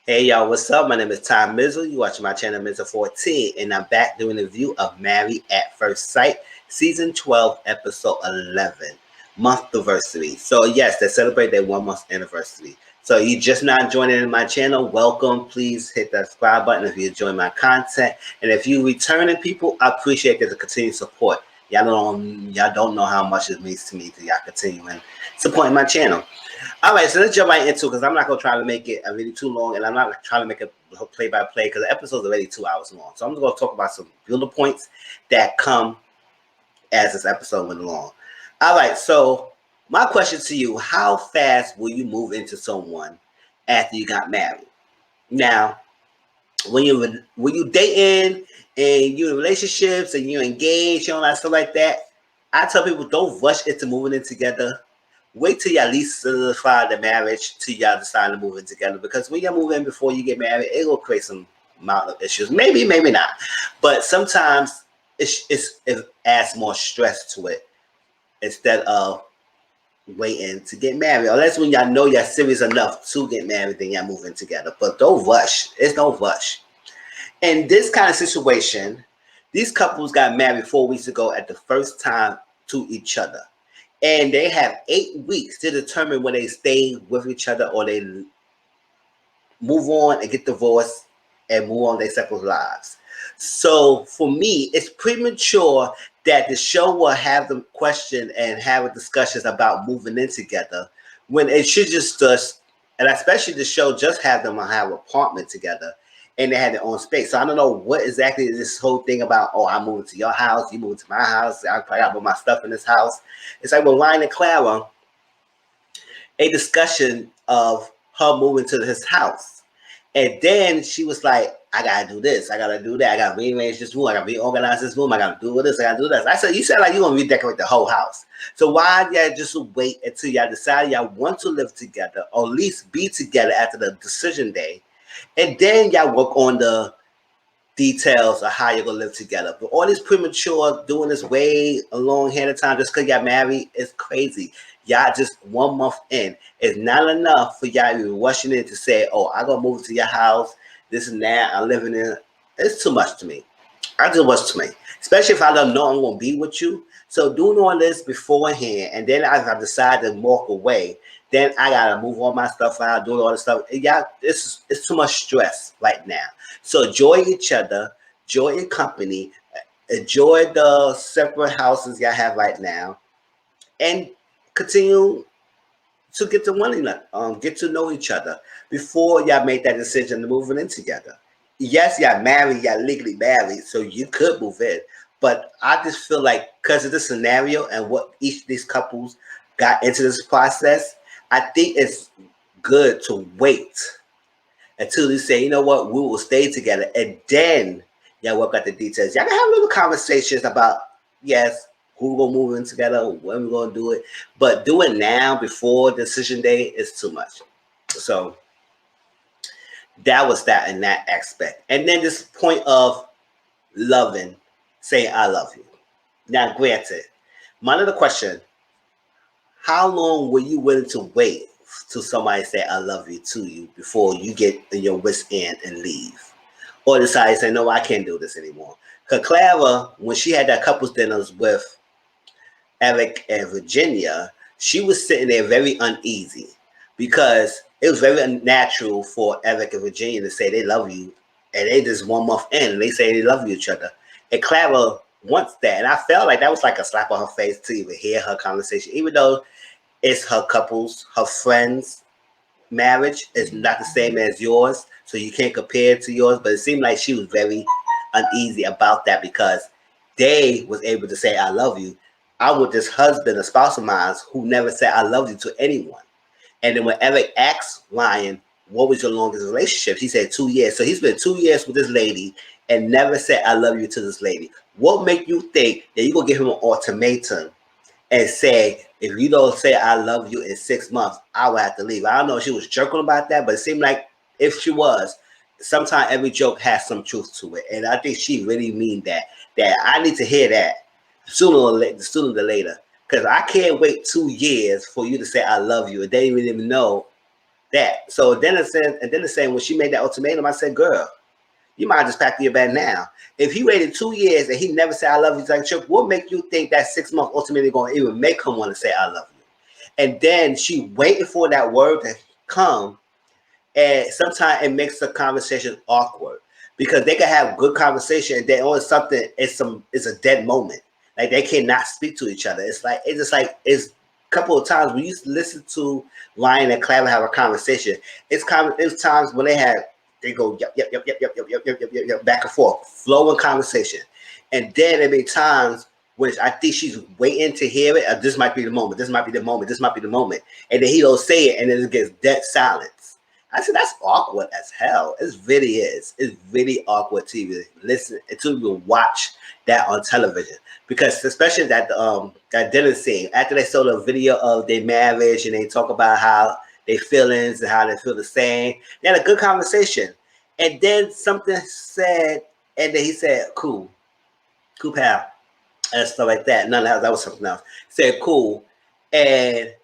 Hey y'all, what's up? My name is Tom Mizzle. You watching my channel Mizzle 14, and I'm back doing a review of Married at First Sight, Season 12, Episode 11, Monthiversary. So yes, they celebrate their 1 month anniversary. So you just not joining my channel, welcome. Please hit that subscribe button if you enjoy my content. And if you returning people, I appreciate the continued support. Y'all don't know how much it means to me to y'all continuing supporting my channel. All right, so let's jump right into it because I'm not going to try to make it really too long, and I'm not trying to make it play-by-play because the episode's already 2 hours long. So I'm going to talk about some bullet points that come as this episode went along. All right, so my question to you, how fast will you move into someone after you got married? Now, when you dating and you're in relationships and you're engaged and all that stuff like that, I tell people don't rush into moving in together. Wait till y'all at least solidify the marriage till y'all decide to move in together. Because when y'all move in before you get married, it will create some amount of issues. Maybe, maybe not. But sometimes it adds more stress to it instead of waiting to get married. Or that's when y'all know y'all serious enough to get married, then y'all move in together. But don't rush. It's no rush. In this kind of situation, these couples got married 4 weeks ago at the first time to each other. And they have 8 weeks to determine whether they stay with each other or they move on and get divorced and move on their separate lives. So for me, it's premature that the show will have them question and have discussions about moving in together when it should just and especially the show just have them have an apartment together and they had their own space. So I don't know what exactly is this whole thing about, oh, I'm moving to your house, you moving to my house, I got put my stuff in this house. It's like with Ryan and Clara, a discussion of her moving to his house. And then she was like, I gotta do this, I gotta do that, I gotta rearrange this room, I gotta reorganize this room, I gotta do this, I gotta do this. I said, you said like you're gonna redecorate the whole house. So why y'all just wait until y'all decide y'all want to live together or at least be together after the decision day? And then y'all work on the details of how you're gonna live together. But all this premature doing this way a long hand of time just because y'all married is crazy. Y'all just 1 month in. It's not enough for y'all to be rushing in to say, oh, I'm gonna move to your house, this and that, I'm living in. It's too much to me. I just was to me. Especially if I don't know I'm gonna be with you. So doing all this beforehand and then if I decide to walk away, then I gotta move all my stuff out, doing all this stuff. Yeah, it's too much stress right now. So enjoy each other, enjoy your company, enjoy the separate houses y'all have right now, and continue to get to one another, get to know each other before y'all make that decision to moving in together. Yes, y'all married, y'all legally married, so you could move in. But I just feel like because of the scenario and what each of these couples got into this process, I think it's good to wait until they say, you know what, we will stay together, and then y'all work out the details. Y'all can have little conversations about, yes, who we're gonna move in together, when we're gonna do it, but do it now before decision day is too much. So that was that in that aspect. And then this point of loving, saying I love you. Now, granted, my other question, how long were you willing to wait till somebody say I love you to you before you get in your wits end and leave? Or decide to say, no, I can't do this anymore. Because Clara, when she had that couples dinners with Eric and Virginia, she was sitting there very uneasy because it was very unnatural for Eric and Virginia to say they love you and they just 1 month in and they say they love each other. And Clara wants that. And I felt like that was like a slap on her face to even hear her conversation, even though it's her couples, her friends' marriage is not the same as yours. So you can't compare it to yours. But it seemed like she was very uneasy about that because they was able to say, I love you. I'm with this husband, a spouse of mine, who never said I love you to anyone. And then when Eric asked Ryan, what was your longest relationship? He said 2 years. So he's been 2 years with this lady and never said I love you to this lady. What make you think that you're going to give him an ultimatum and say, if you don't say I love you in 6 months, I will have to leave? I don't know if she was joking about that, but it seemed like if she was, sometimes every joke has some truth to it. And I think she really mean that I need to hear that sooner than later. Because I can't wait 2 years for you to say I love you and they didn't even know that. So then it's saying when she made that ultimatum, I said, girl, you might just pack your bag now. If he waited 2 years and he never said I love you, like Chip, what make you think that 6 months ultimately going to even make him want to say I love you? And then she waiting for that word to come, and sometimes it makes the conversation awkward because they can have good conversation and then on something it's a dead moment. Like they cannot speak to each other. It's a couple of times we used to listen to Ryan and Clara have a conversation. It's times when they go yep back and forth, flowing conversation. And then there be times which I think she's waiting to hear it. This might be the moment. This might be the moment. This might be the moment. And then he don't say it, and then it gets dead silence. I said that's awkward as hell. It really is. It's really awkward to even listen to even watch that on television because especially that dinner scene after they saw the video of their marriage and they talk about how their feelings and how they feel the same. They had a good conversation, and then something said, and then he said, "Cool, cool, pal," and stuff like that. None of that was something else. Said, "Cool," and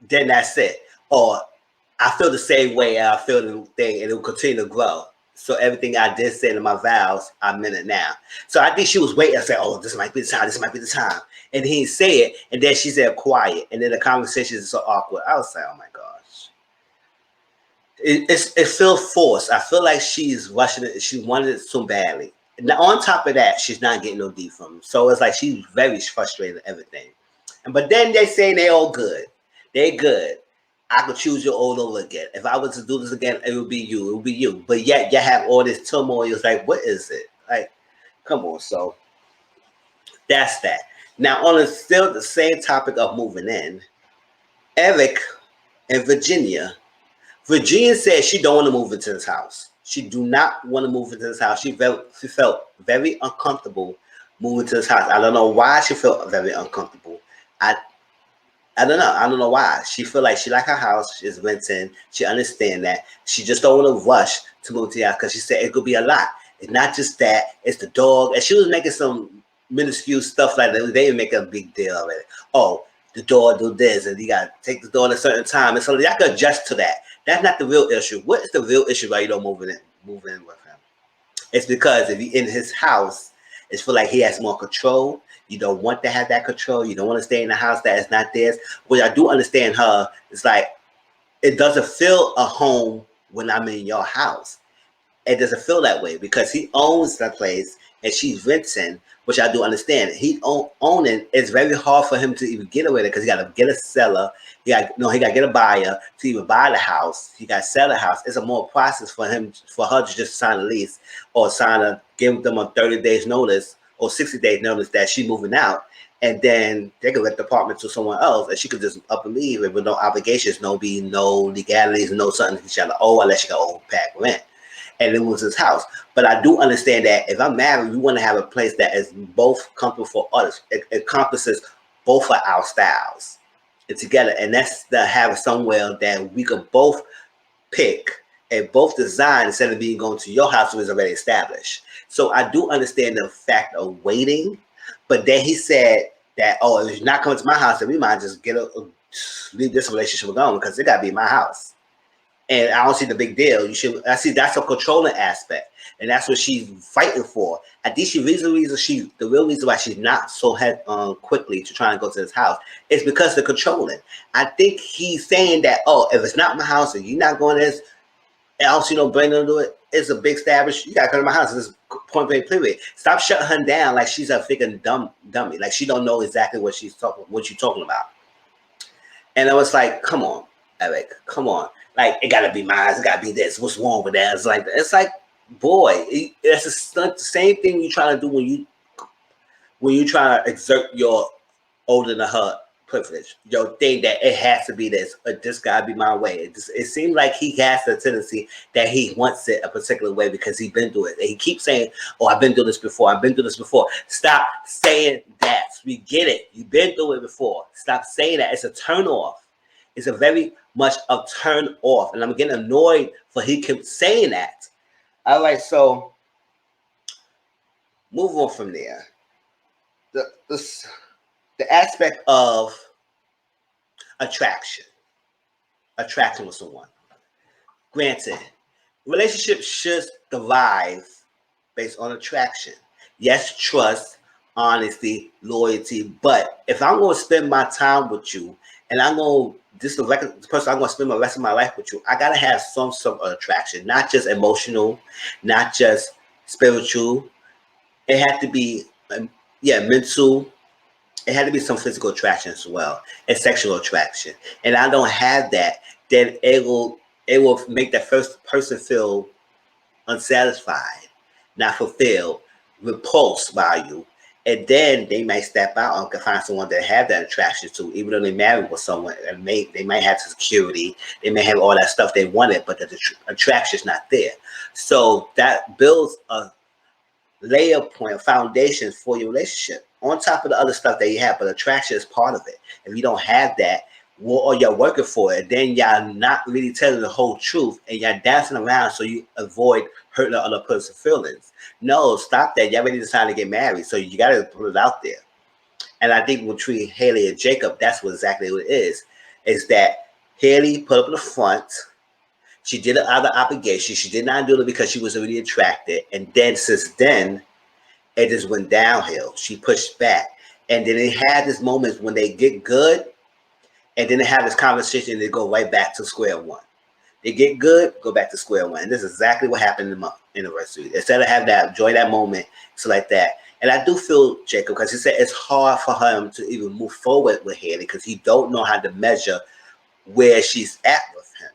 then that's it. Or I feel the same way I feel the thing, and it will continue to grow. So everything I did say in my vows, I'm in it now. So I think she was waiting. I said, "Oh, this might be the time. This might be the time." And he said it, and then she said, "Quiet." And then the conversation is so awkward. I was like, "Oh my gosh." It feels forced. I feel like she's rushing it. She wanted it so badly. Now, on top of that, she's not getting no D from him. So it's like she's very frustrated with everything. But then they say they all good. They good. I could choose you all over again. If I was to do this again, it would be you. It would be you. But yet you have all this turmoil. It's like, what is it? Like, come on. So that's that. Now, on still the same topic of moving in, Eric and Virginia. Virginia said she don't want to move into this house. She do not want to move into this house. She felt very uncomfortable moving to this house. I don't know why she felt very uncomfortable. I I don't know. I don't know why. She feel like she like her house. She's renting. She understand that. She just don't want to rush to move to the house because she said it could be a lot. It's not just that. It's the dog. And she was making some minuscule stuff like that. They didn't make a big deal of it. Oh, the dog do this, and you got to take the dog at a certain time. And so y'all can adjust to that. That's not the real issue. What is the real issue why you don't move in with him? It's because if you're in his house, it's feel like he has more control. You don't want to have that control. You don't want to stay in the house that is not theirs. Which I do understand her. It's like it doesn't feel a home when I'm in your house. It doesn't feel that way because he owns the place and she's renting, which I do understand. He owning, it's very hard for him to even get away with it because he got to get a seller. He got to get a buyer to even buy the house. He got to sell the house. It's a more process for her to just sign a lease or give them a 30 days notice or 60 days notice that she's moving out. And then they could rent the apartment to someone else, and she could just up and leave with no obligations, no legalities, no something she got to owe unless she got to owe back rent. And it was his house. But I do understand that if I'm married, we want to have a place that is both comfortable for us. It encompasses both of our styles together. And that's to have somewhere that we could both pick and both design instead of being going to your house was already established. So I do understand the fact of waiting. But then he said that, oh, if you're not coming to my house, then we might just leave this relationship going because it got to be my house. And I don't see the big deal. I see that's a controlling aspect, and that's what she's fighting for. I think the real reason why she's not so quickly to try and go to this house is because the controlling. I think he's saying that, oh, if it's not my house and you're not going to this, else you don't bring them to it. It's a big establish. You gotta come to my house. It's point blank period. Stop shutting her down like she's a freaking dummy. Like she don't know exactly what you're talking about. And I was like, come on, Eric, come on. Like, it gotta be mine. It gotta be this. What's wrong with that? It's like, boy, it's the same thing you trying to do when you try to exert your older than her privilege. Your thing that it has to be this, or this gotta be my way. It seems like he has a tendency that he wants it a particular way because he's been through it. And he keeps saying, oh, I've been through this before. I've been through this before. Stop saying that. We get it. You've been through it before. Stop saying that. It's a turn off. It's a very much a turn off. And I'm getting annoyed for he kept saying that. All right, so move on from there. The aspect of attraction with someone. Granted, relationships should thrive based on attraction. Yes, trust, honesty, loyalty. But if I'm going to spend my time with you and I'm going to, this is the person I'm going to spend the rest of my life with you, I got to have some sort of attraction, not just emotional, not just spiritual. It had to be, mental. It had to be some physical attraction as well, and sexual attraction. And I don't have that. Then it will make that first person feel unsatisfied, not fulfilled, repulsed by you. And then they might step out and find someone that have that attraction to, even though they married with someone and they might have security, they may have all that stuff they wanted, but the attraction is not there. So that builds a layer point, foundation for your relationship on top of the other stuff that you have. But attraction is part of it. If you don't have that, or you're working for it, then y'all not really telling the whole truth and y'all dancing around so you avoid hurting the other person's feelings. No, stop that. Y'all already decided to get married, so you got to put it out there. And I think between Haley and Jacob, that's what exactly what it is that Haley put up in the front. She did it out of obligation. She did not do it because she was really attracted. And then since then, it just went downhill. She pushed back. And then they had this moments when they get good, and then they have this conversation and they go right back to square one. They get good, go back to square one. And this is exactly what happened in the anniversary. Instead of having that, enjoy that moment, so like that. And I do feel Jacob, because he said it's hard for him to even move forward with Haley because he don't know how to measure where she's at with him.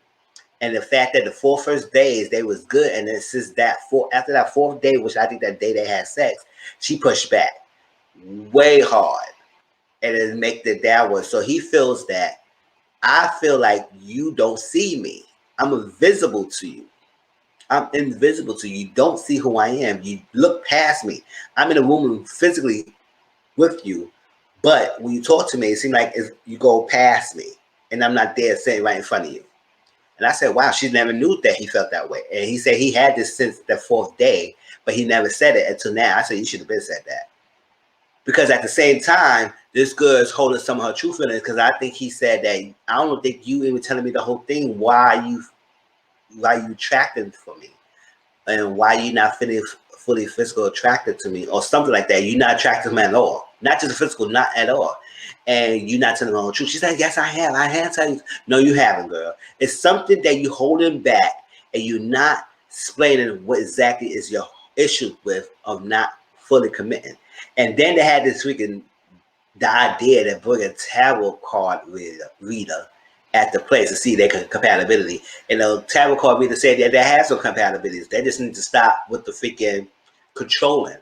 And the fact that the 4 first days they was good, and then since that after that 4th day, which I think that day they had sex, she pushed back way hard, and it make the downward. So he feels that I feel like you don't see me. I'm invisible to you. I'm invisible to you. You don't see who I am. You look past me. I'm in a room physically with you, but when you talk to me, it seems like you go past me, and I'm not there sitting right in front of you. And I said, wow, she never knew that he felt that way. And he said he had this since the 4th day, but he never said it until now. I said, you should have been said that. Because at the same time, this girl is holding some of her true feelings, because I think he said that, I don't think you even telling me the whole thing, why you attracted for me, and why you not feeling fully physical attracted to me, or something like that. You're not attracted to me at all. Not just physical, not at all. And you're not telling the whole truth. She's like, yes, I have. I have tell you. No, you haven't, girl. It's something that you're holding back, and you're not explaining what exactly is your issue with of not fully committing. And then they had this freaking the idea to bring a tarot card reader at the place to see their compatibility. And the tarot card reader said that they have some compatibilities. They just need to stop with the freaking controlling.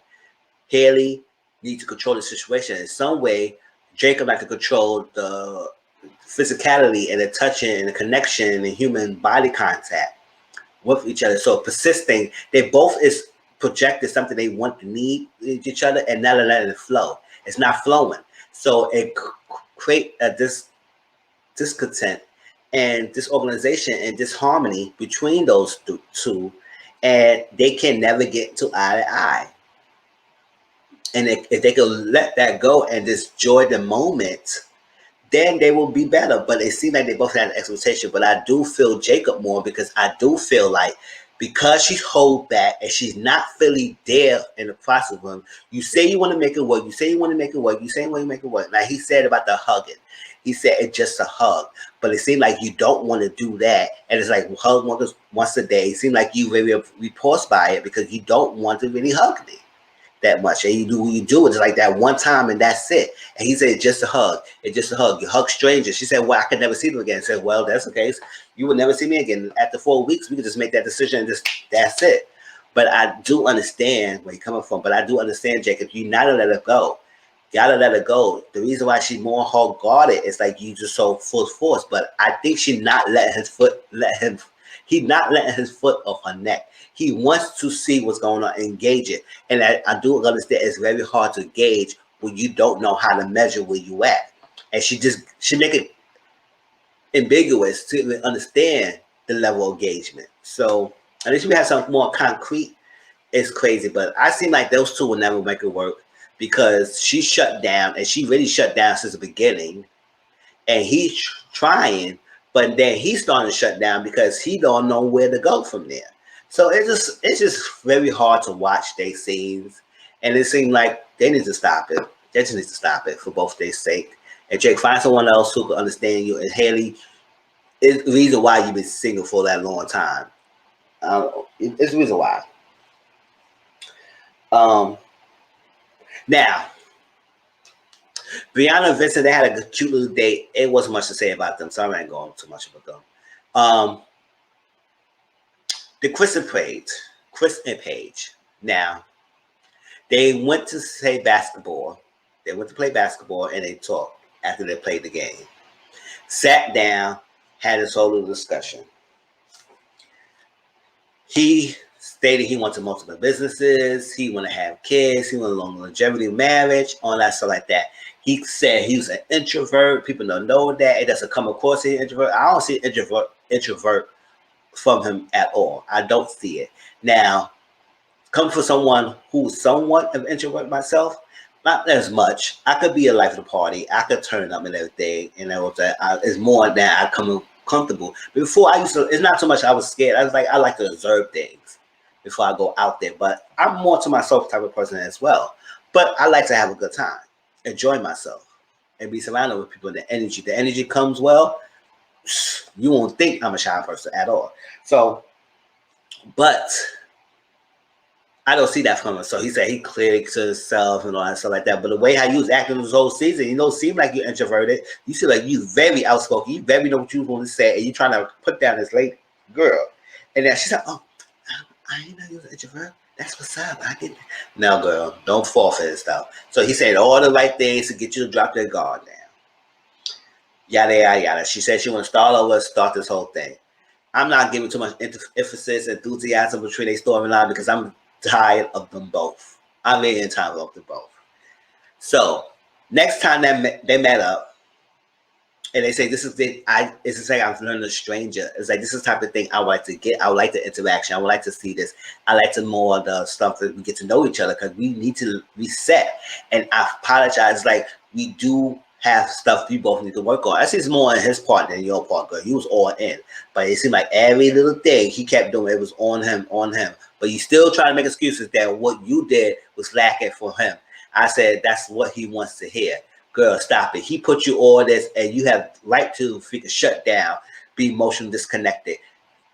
Haley needs to control the situation in some way. Jacob like to control the physicality and the touching and the connection and the human body contact with each other. So persisting, they both is projected something they want to need each other, and not letting it flow. It's not flowing. So it create a discontent and disorganization and disharmony between those two, and they can never get to eye to eye. And if they could let that go and just enjoy the moment, then they will be better. But it seems like they both had an expectation. But I do feel Jacob more, because I do feel like, because she's hold back and she's not fully there in the process of him. You say you want to make it work. You say you want to make it work. You say you want to make it work. Like he said about the hugging. He said it's just a hug. But it seemed like you don't want to do that. And it's like hug once a day. It seemed like you very repulsed by it, because you don't want to really hug me that much. And you do it just like that one time, and that's it. And he said, it's just a hug. It's just a hug. You hug strangers. She said, well, I could never see them again. I said, well, that's the case. You will never see me again. After 4 weeks, we could just make that decision and that's it. But I do understand where you're coming from. But I do understand, Jacob, you gotta let it go. You gotta let it go. The reason why she's more hard guarded is like you just so full force. But I think she's not letting he's not letting his foot off her neck. He wants to see what's going on and gauge it. And I do understand it's very hard to gauge when you don't know how to measure where you at. And she make it ambiguous to even understand the level of engagement. So at least we have something more concrete. It's crazy, but I seem like those two will never make it work, because she shut down, and she really shut down since the beginning. And he's trying, But then he's starting to shut down because he don't know where to go from there. So it's just very hard to watch their scenes, and it seems like they need to stop it. They just need to stop it for both their sake. And Jake, find someone else who can understand you. And Haley, it's the reason why you've been single for that long time. It's the reason why. Um, Now, Brianna and Vincent, they had a cute little date. It wasn't much to say about them, so I ain't going too much about them. The Chris and Paige. Now, they went to say basketball. They went to play basketball, and they talked after they played the game. Sat down, had this whole little discussion. He stated he wanted multiple businesses, he want to have kids, he want a long longevity marriage, all that stuff like that. He said he was an introvert. People don't know that. It doesn't come across as an introvert. I don't see introvert from him at all. I don't see it. Now, come for someone who's somewhat of an introvert myself, not as much. I could be a life of the party. I could turn up and everything. And it's more that I come comfortable. Before I used to, it's not so much I was scared. I like to observe things before I go out there. But I'm more to myself type of person as well. But I like to have a good time, enjoy myself, and be surrounded with people. The energy comes well. You won't think I'm a shy person at all. So, but I don't see that from him. So he said he cleared to himself and all that stuff like that. But the way how you was acting this whole season, you don't seem like you're introverted. You seem like you very outspoken. You very know what you want to say, and you trying to put down this lady girl. And then she said, "Oh, I didn't know you was an introvert. That's what's up. I get it." Now, girl, don't fall for this stuff. So he said all the right things to get you to drop their guard down. Yada yada yada. She said she want to start over, start this whole thing. I'm not giving too much emphasis, enthusiasm between their storyline because I'm tired of them both. I'm really tired of them both. So next time they met up, and they say this is it's like I've learned a stranger. It's like this is the type of thing I would like to get. I would like the interaction. I would like to see this. I like to more of the stuff that we get to know each other because we need to reset. And I apologize. Like we do have stuff we both need to work on. I see it's more on his part than your part, girl. He was all in, but it seemed like every little thing he kept doing, it was on him. But you still trying to make excuses that what you did was lacking for him. I said that's what he wants to hear. Girl, stop it. He put you all this, and you have right to freaking shut down, be emotionally disconnected,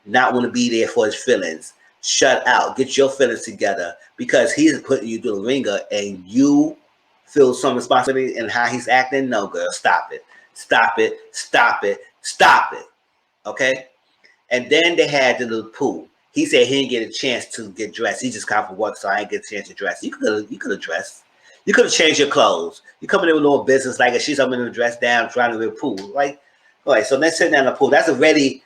not want to be there for his feelings. Shut out. Get your feelings together because he's putting you through the ringer, and you feel some responsibility in how he's acting. No, girl, stop it. Stop it. Stop it. Stop it. Okay? And then they had the little pool. He said he didn't get a chance to get dressed. He just got from work, so I didn't get a chance to dress. You could have dressed. You could have changed your clothes. You come in with a little business like she's up in the dress down, trying to be a pool. Like, all right, so let's sit down in the pool. That's already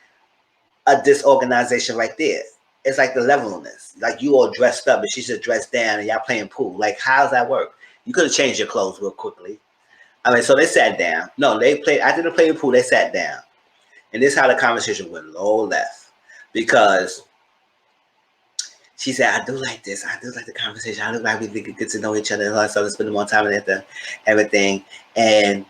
a disorganization right there. It's like the levelness. Like you all dressed up and she's just dressed down and y'all playing pool. Like, how does that work? You could have changed your clothes real quickly. I mean, so they sat down. No, they played. After they played the pool, they sat down. And this is how the conversation went low left. Because she said, I do like this. I do like the conversation. I do like we get to know each other and all that stuff, spend more time and everything. And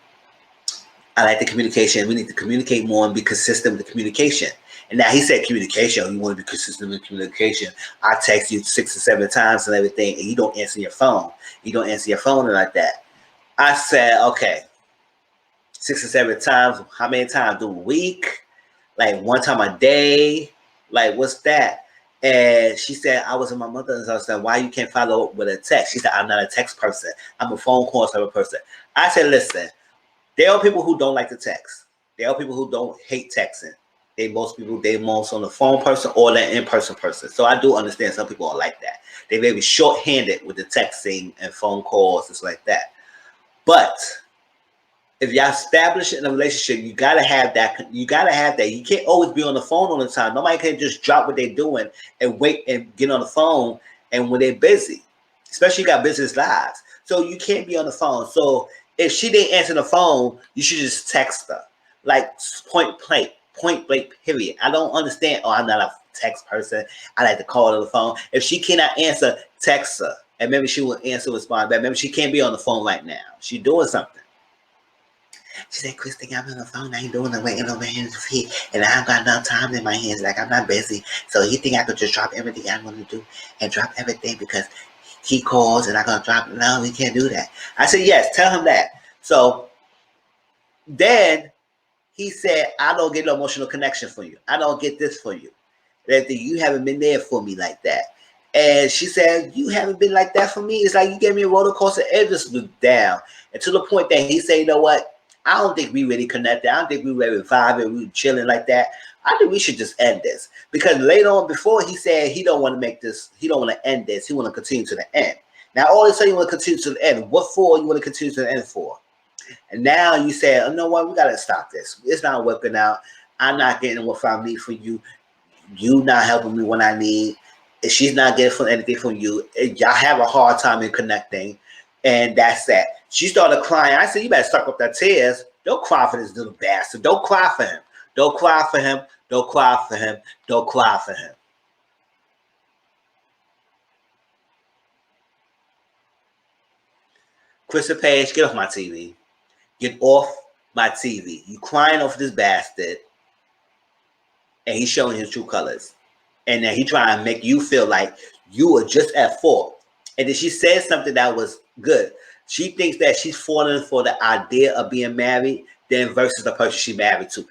I like the communication. We need to communicate more and be consistent with the communication. And now he said communication. You want to be consistent with communication. I text you 6 or 7 times and everything, and you don't answer your phone. You don't answer your phone like that. I said, okay, 6 or 7 times. How many times do a week? Like 1 time a day? Like, what's that? And she said, I was with my mother, and I said, why you can't follow up with a text? She said, I'm not a text person. I'm a phone call type of person. I said, listen, there are people who don't like to text. There are people who don't hate texting. Most people, they most on the phone person or the in-person person. So I do understand some people are like that. They may be short-handed with the texting and phone calls, just like that. But if y'all establish in a relationship, you gotta have that. You gotta have that. You can't always be on the phone all the time. Nobody can just drop what they're doing and wait and get on the phone. And when they're busy, especially you got business lives, so you can't be on the phone. So if she didn't answer the phone, you should just text her, like point blank. Period. I don't understand. Oh, I'm not a text person. I like to call her on the phone. If she cannot answer, text her, and maybe she will answer, respond back. Maybe she can't be on the phone right now. She's doing something. She said, Chris, think I'm on the phone. I ain't doing the waiting over here in the feet. And I haven't got enough time in my hands. Like, I'm not busy. So he think I could just drop everything I'm going to do and drop everything because he calls and I'm going to drop it. No, we can't do that. I said, yes, tell him that. So then he said, I don't get no emotional connection for you. I don't get this for you. That you haven't been there for me like that. And she said, you haven't been like that for me. It's like you gave me a roller coaster. It just was down. And to the point that he said, you know what? I don't think we really connected. I don't think we were vibing. We were chilling like that. I think we should just end this. Because later on, before he said he don't want to make this, he don't want to end this. He want to continue to the end. Now, all of a sudden, you want to continue to the end. What for you want to continue to the end for? And now you say, oh, you know what? We got to stop this. It's not working out. I'm not getting what I need from you. You not helping me when I need. She's not getting anything from you. Y'all have a hard time in connecting. And that's that. She started crying. I said, you better suck up that tears. Don't cry for this little bastard. Don't cry for him. Don't cry for him. Don't cry for him. Don't cry for him. Krista Page, get off my TV. Get off my TV. You crying off this bastard. And he's showing his true colors. And then he trying to make you feel like you were just at fault. And then she said something that was good. She thinks that she's falling for the idea of being married than versus the person she married to.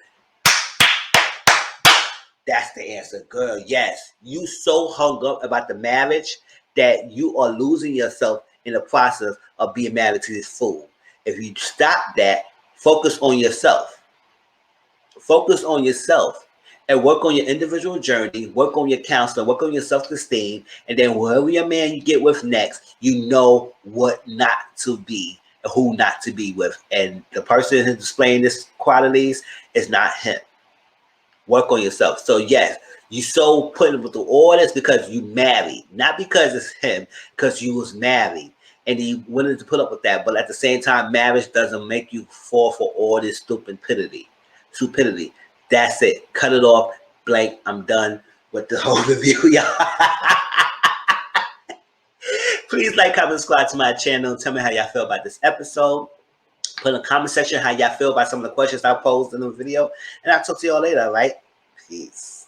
That's the answer, girl. Yes. You so hung up about the marriage that you are losing yourself in the process of being married to this fool. If you stop that, focus on yourself. Focus on yourself. And work on your individual journey, work on your counselor, work on your self-esteem, and then whoever your man you get with next, you know what not to be, who not to be with. And the person who's displaying this qualities is not him. Work on yourself. So yes, you so putting with all this because you married, not because it's him, because you was married. And he willing to put up with that. But at the same time, marriage doesn't make you fall for all this stupidity. That's it. Cut it off. Blank. I'm done with the whole review, y'all. Please like, comment, subscribe to my channel. Tell me how y'all feel about this episode. Put in the comment section how y'all feel about some of the questions I posed in the video. And I'll talk to y'all later, all right? Peace.